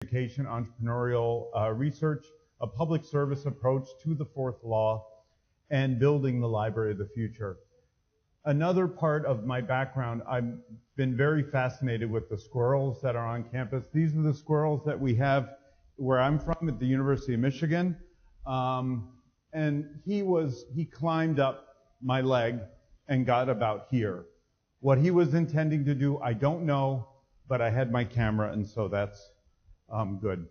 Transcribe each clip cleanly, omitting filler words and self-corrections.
education, entrepreneurial research, a public service approach to the fourth law, and building the library of the future. Another part of my background, I've been very fascinated with the squirrels that are on campus. These are the squirrels that we have where I'm from at the University of Michigan. And he climbed up my leg and got about here. What he was intending to do, I don't know, but I had my camera, and so that's good.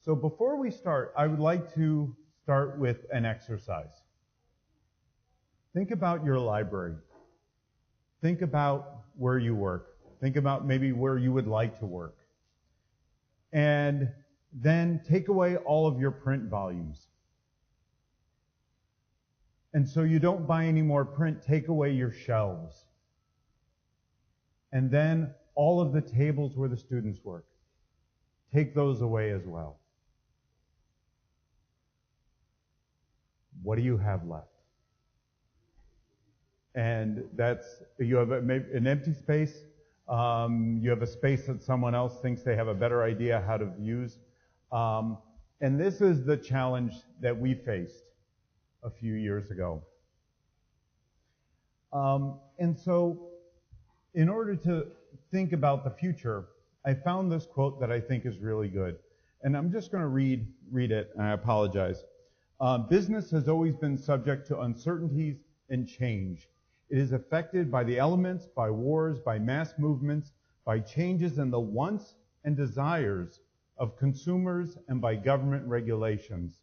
So before we start, I would like to start with an exercise. Think about your library. Think about where you work. Think about maybe where you would like to work. And then take away all of your print volumes. And so you don't buy any more print, take away your shelves. And then all of the tables where the students work. Take those away as well. What do you have left? And that's, you have an empty space, you have a space that someone else thinks they have a better idea how to use. And this is the challenge that we faced a few years ago. And so, in order to think about the future, I found this quote that I think is really good. And I'm just going to read it, and I apologize. Business has always been subject to uncertainties and change. It is affected by the elements, by wars, by mass movements, by changes in the wants and desires of consumers, and by government regulations.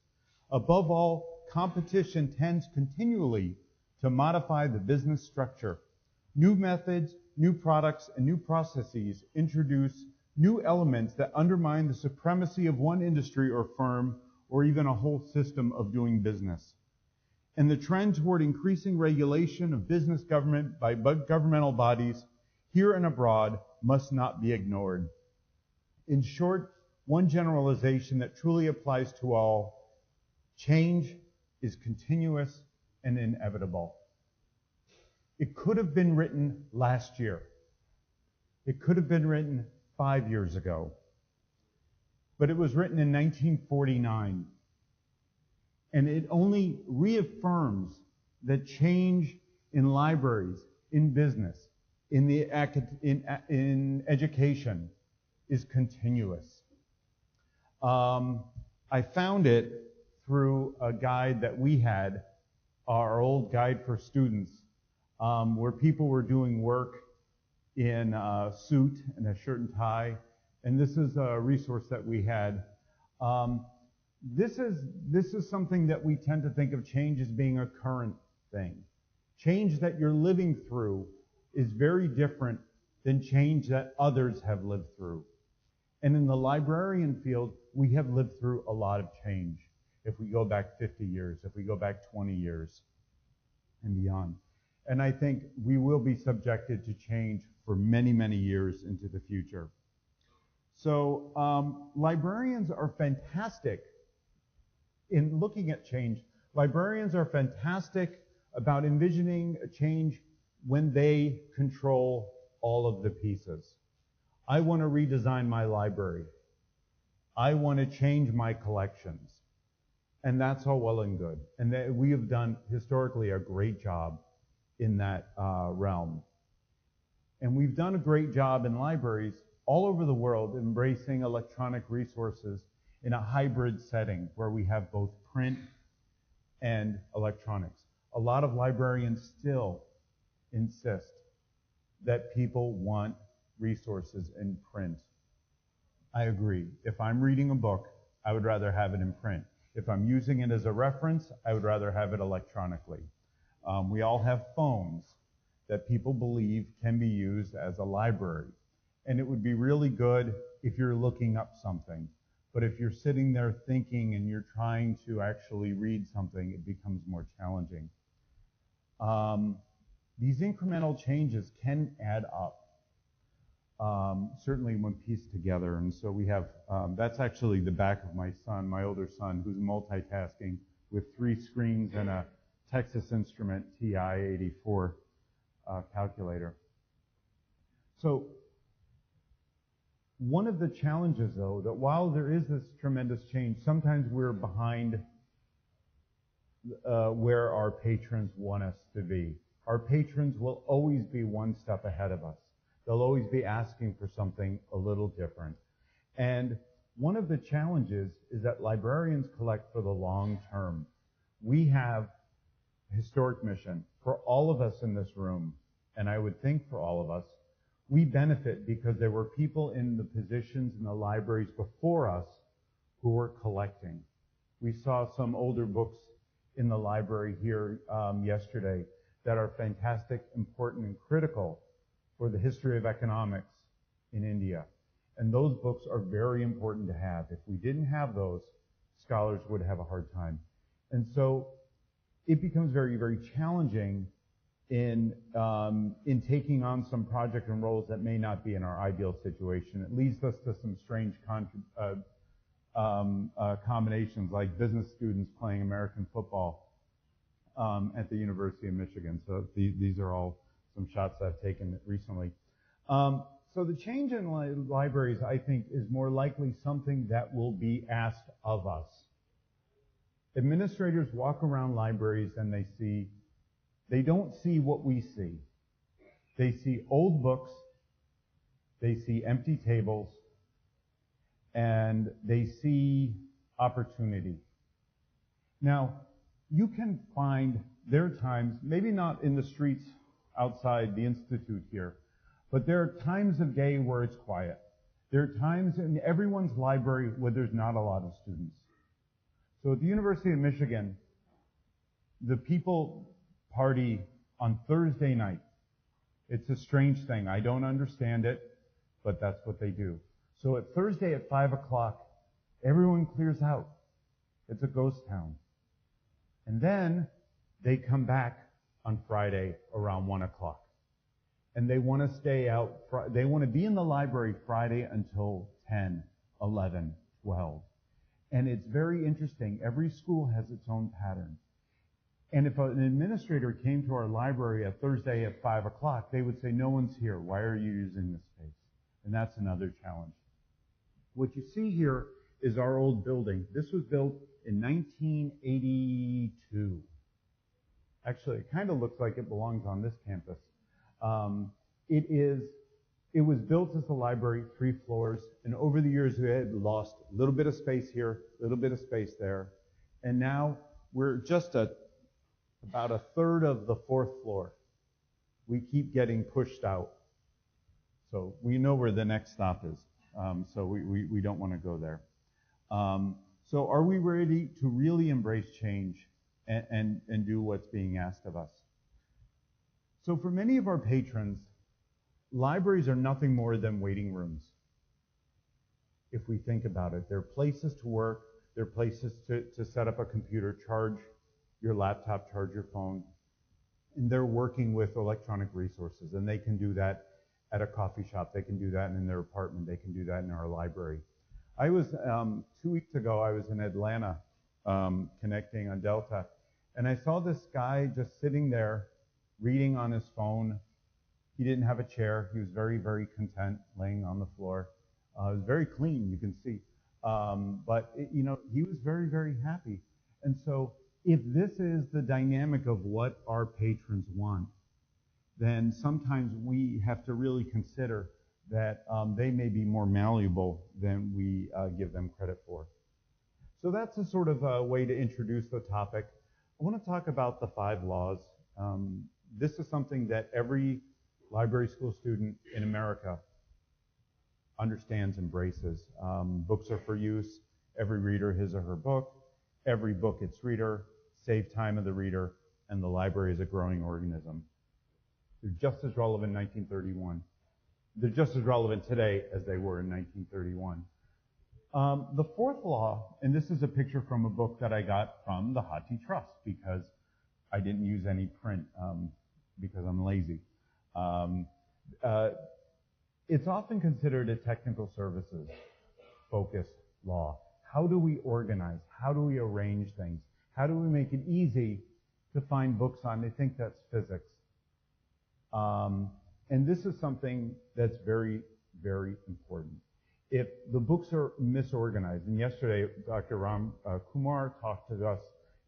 Above all, competition tends continually to modify the business structure. New methods, new products, and new processes introduce new elements that undermine the supremacy of one industry or firm, or even a whole system of doing business. And the trend toward increasing regulation of business government by governmental bodies here and abroad must not be ignored. In short, one generalization that truly applies to all: change is continuous and inevitable. It could have been written last year. It could have been written 5 years ago. But it was written in 1949. And it only reaffirms that change in libraries, in business, in education is continuous. I found it through a guide that we had, our old guide for students, where people were doing work in a suit and a shirt and tie. And this is a resource that we had. This is something that we tend to think of change as being a current thing. Change that you're living through is very different than change that others have lived through. And in the librarian field, we have lived through a lot of change. If we go back 50 years, if we go back 20 years and beyond. And I think we will be subjected to change for many, many years into the future. So librarians are fantastic in looking at change. Librarians are fantastic about envisioning a change when they control all of the pieces. I want to redesign my library. I want to change my collections. And that's all well and good. And we have done historically a great job in that realm. And we've done a great job in libraries all over the world embracing electronic resources in a hybrid setting where we have both print and electronics. A lot of librarians still insist that people want resources in print. I agree. If I'm reading a book, I would rather have it in print. If I'm using it as a reference, I would rather have it electronically. We all have phones that people believe can be used as a library. And it would be really good if you're looking up something. But if you're sitting there thinking and you're trying to actually read something, it becomes more challenging. These incremental changes can add up, certainly when pieced together. And so we have, that's actually the back of my son, my older son, who's multitasking with 3 screens and a Texas Instrument TI-84 calculator. So One of the challenges, though, that while there is this tremendous change, sometimes we're behind where our patrons want us to be. Our patrons will always be one step ahead of us. They'll always be asking for something a little different. And one of the challenges is that librarians collect for the long term. We have a historic mission for all of us in this room, and I would think for all of us. We benefit because there were people in the positions in the libraries before us who were collecting. We saw some older books in the library here yesterday that are fantastic, important, and critical for the history of economics in India. And those books are very important to have. If we didn't have those, scholars would have a hard time. And so it becomes very, very challenging in taking on some project and roles that may not be in our ideal situation. It leads us to some strange combinations, like business students playing American football at the University of Michigan. So these are all some shots I've taken recently. So the change in libraries, I think, is more likely something that will be asked of us. Administrators walk around libraries and they don't see what we see. They see old books, they see empty tables, and they see opportunity. Now, you can find there are times, maybe not in the streets outside the Institute here, but there are times of day where it's quiet. There are times in everyone's library where there's not a lot of students. So at the University of Michigan, the people party on Thursday night. It's a strange thing. I don't understand it, but that's what they do. So at Thursday at 5 o'clock, everyone clears out. It's a ghost town. And then they come back on Friday around 1 o'clock. And they want to stay out. They want to be in the library Friday until 10, 11, 12. And it's very interesting. Every school has its own pattern. And if an administrator came to our library at Thursday at 5 o'clock, they would say, no one's here. Why are you using this space? And that's another challenge. What you see here is our old building. This was built in 1982. Actually, it kind of looks like it belongs on this campus. It was built as a library, 3 floors, and over the years we had lost a little bit of space here, a little bit of space there, and now we're just about a third of the 4th floor. We keep getting pushed out. So we know where the next stop is. So we don't want to go there. So are we ready to really embrace change and do what's being asked of us? So for many of our patrons, libraries are nothing more than waiting rooms. If we think about it, they're places to work, they're places to set up a computer, charge your laptop, charge your phone, and they're working with electronic resources, and they can do that at a coffee shop, they can do that in their apartment, they can do that in our library. I was, 2 weeks ago, I was in Atlanta, connecting on Delta, and I saw this guy just sitting there, reading on his phone. He didn't have a chair. He was very, very content laying on the floor. It was very clean, you can see. But he was very, very happy. And so if this is the dynamic of what our patrons want, then sometimes we have to really consider that they may be more malleable than we give them credit for. So that's a sort of way to introduce the topic. I want to talk about the 5 laws. This is something that every library school student in America understands, embraces. Books are for use. Every reader his or her book. Every book its reader. Save time of the reader. And the library is a growing organism. They're just as relevant in 1931. They're just as relevant today as they were in 1931. The 4th law, and this is a picture from a book that I got from the Hathi Trust because I didn't use any print because I'm lazy. It's often considered a technical services focused law. How do we organize? How do we arrange things? How do we make it easy to find books on? They think that's physics. And this is something that's very, very important. if the books are misorganized, and yesterday Dr. Ram Kumar talked to us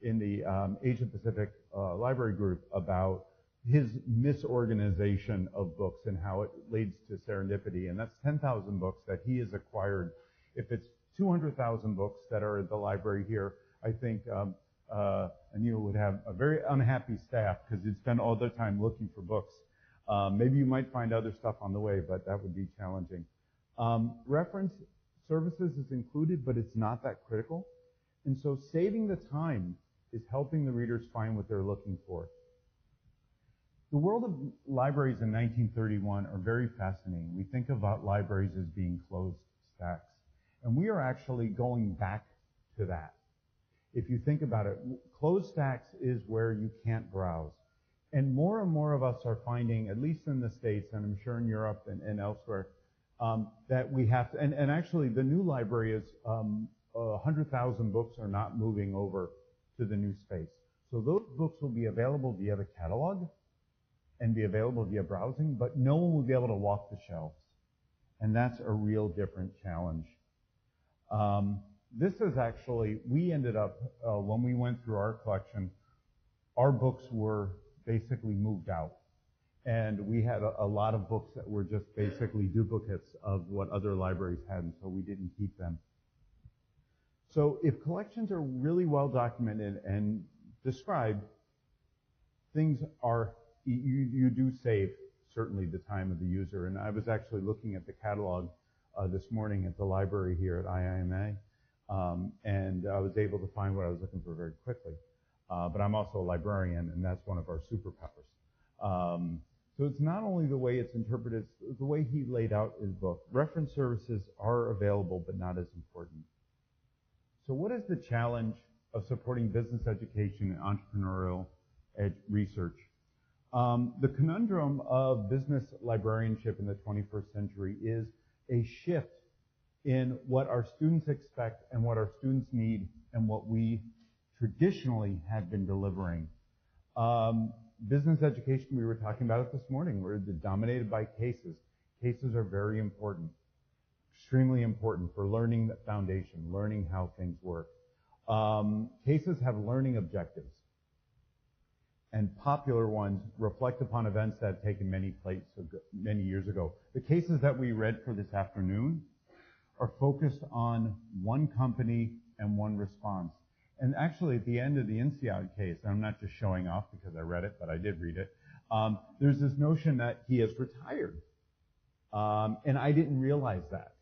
in the Asia Pacific Library Group about his misorganization of books and how it leads to serendipity. And that's 10,000 books that he has acquired. If it's 200,000 books that are at the library here, I think Anil would have a very unhappy staff because he'd spend all their time looking for books. Maybe you might find other stuff on the way, but that would be challenging. Reference services is included, but it's not that critical. And so saving the time is helping the readers find what they're looking for. The world of libraries in 1931 are very fascinating. We think about libraries as being closed stacks. And we are actually going back to that. If you think about it, closed stacks is where you can't browse. And more of us are finding, at least in the States, and I'm sure in Europe and elsewhere, that we have to, and actually the new library is 100,000 books are not moving over to the new space. So those books will be available via the catalog and be available via browsing, but no one will be able to walk the shelves. And that's a real different challenge. This is actually, we ended up, when we went through our collection, our books were basically moved out. And we had a lot of books that were just basically duplicates of what other libraries had, and so we didn't keep them. So if collections are really well documented and described, things are, you do save certainly the time of the user. And I was actually looking at the catalog this morning at the library here at IIMA, and I was able to find what I was looking for very quickly. But I'm also a librarian, and that's one of our superpowers. So it's not only the way it's interpreted, it's the way he laid out his book. Reference services are available, but not as important. So what is the challenge of supporting business education and entrepreneurial research? The conundrum of business librarianship in the 21st century is a shift in what our students expect and what our students need and what we traditionally have been delivering. Business education, we were talking about it this morning, we're dominated by cases. Cases are very important, extremely important for learning the foundation, learning how things work. Cases have learning objectives, and popular ones reflect upon events that have taken many years ago. The cases that we read for this afternoon are focused on one company and one response. And actually, at the end of the INSEAD case, and I'm not just showing off because I read it, but I did read it, there's this notion that he has retired. And I didn't realize that.